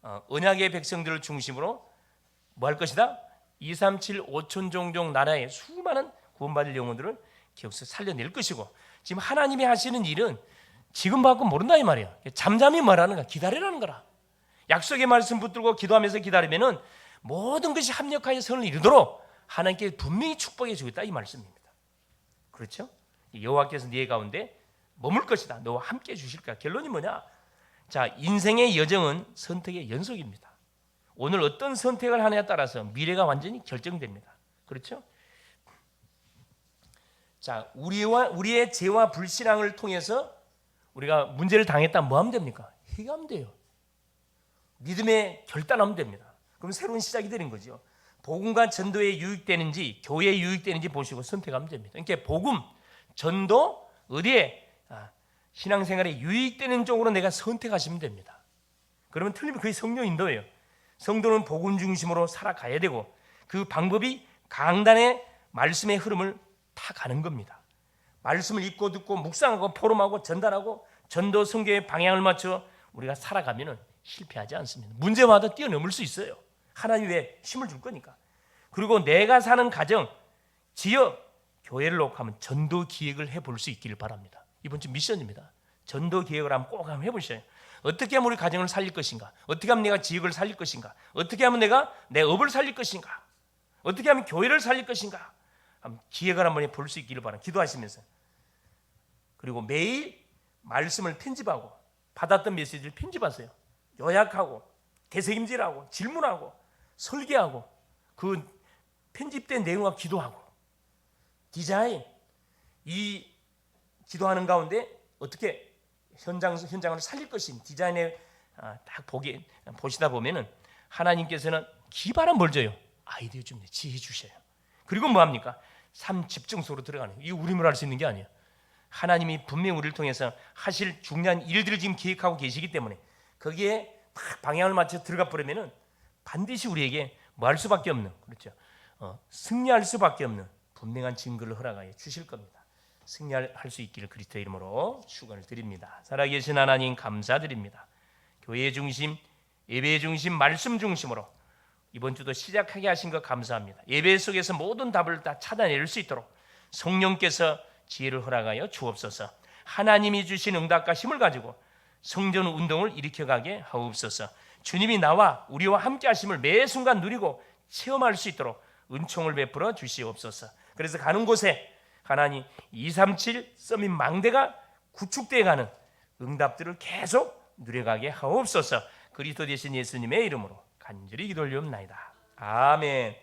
Speaker 1: 언약의 백성들을 중심으로 뭐 할 것이다? 2, 3, 7, 5천 종족 나라의 수많은 구원받을 영혼들을 계속 살려낼 것이고 지금 하나님이 하시는 일은 지금 받고 모른다 이 말이야. 잠잠히 말하는 거야. 기다리라는 거라. 약속의 말씀 붙들고 기도하면서 기다리면은 모든 것이 합력하여 선을 이루도록 하나님께 분명히 축복해 주겠다 이 말씀입니다. 그렇죠? 여호와께서 네 가운데 머물 것이다. 너와 함께 주실 거야. 결론이 뭐냐? 자, 인생의 여정은 선택의 연속입니다. 오늘 어떤 선택을 하느냐에 따라서 미래가 완전히 결정됩니다. 그렇죠? 자, 우리의 죄와 불신앙을 통해서 우리가 문제를 당했다 뭐 하면 됩니까? 회개하면 돼요. 믿음에 결단하면 됩니다. 그럼 새로운 시작이 되는 거죠. 복음과 전도에 유익되는지 교회에 유익되는지 보시고 선택하면 됩니다. 그러니까 복음, 전도 어디에 신앙생활에 유익되는 쪽으로 내가 선택하시면 됩니다. 그러면 틀리면 그게 성령 인도예요. 성도는 복음 중심으로 살아가야 되고 그 방법이 강단의 말씀의 흐름을 타가는 겁니다. 말씀을 읽고 듣고 묵상하고 포럼하고 전달하고 전도 선교의 방향을 맞춰 우리가 살아가면 실패하지 않습니다. 문제마다 뛰어넘을 수 있어요. 하나님 왜 힘을 줄 거니까. 그리고 내가 사는 가정, 지역, 교회를 놓고 하면 전도 기획을 해볼 수 있기를 바랍니다. 이번 주 미션입니다. 전도 기획을 한번 해보셔요. 어떻게 하면 우리 가정을 살릴 것인가? 어떻게 하면 내가 지역을 살릴 것인가? 어떻게 하면 내가 내 업을 살릴 것인가? 어떻게 하면 교회를 살릴 것인가? 한번 기획을 한번 볼 수 있기를 바랍니다. 기도하시면서. 그리고 매일 말씀을 편집하고 받았던 메시지를 편집하세요. 요약하고 되새김질하고 질문하고 설계하고 그 편집된 내용과 기도하고 디자인 이 기도하는 가운데 어떻게 현장을 살릴 것인 디자인에 딱 보시다 보면은 하나님께서는 기발한 뭘 줘요? 아이디어 줍니다. 지혜 주셔요. 그리고 뭐 합니까? 삶 집중소로 들어가는 거예요. 이거 우리만 할 수 있는 게 아니에요. 하나님이 분명히 우리를 통해서 하실 중요한 일들을 지금 기획하고 계시기 때문에 거기에 딱 방향을 맞춰 들어가 버리면은 반드시 우리에게 뭐 할 수밖에 없는 그렇죠. 승리할 수밖에 없는 분명한 증거를 허락하여 주실 겁니다. 승리할 수 있기를 그리스도의 이름으로 축원을 드립니다. 살아계신 하나님 감사드립니다. 교회 중심, 예배 중심, 말씀 중심으로 이번 주도 시작하게 하신 것 감사합니다. 예배 속에서 모든 답을 다 찾아낼 수 있도록 성령께서 지혜를 허락하여 주옵소서. 하나님이 주신 응답과 힘을 가지고 성전 운동을 일으켜가게 하옵소서. 주님이 나와 우리와 함께 하심을 매 순간 누리고 체험할 수 있도록 은총을 베풀어 주시옵소서. 그래서 가는 곳에 하나님 237 서밋 망대가 구축되어 가는 응답들을 계속 누려가게 하옵소서. 그리스도 되신 예수님의 이름으로 간절히 기도 올리옵나이다. 아멘.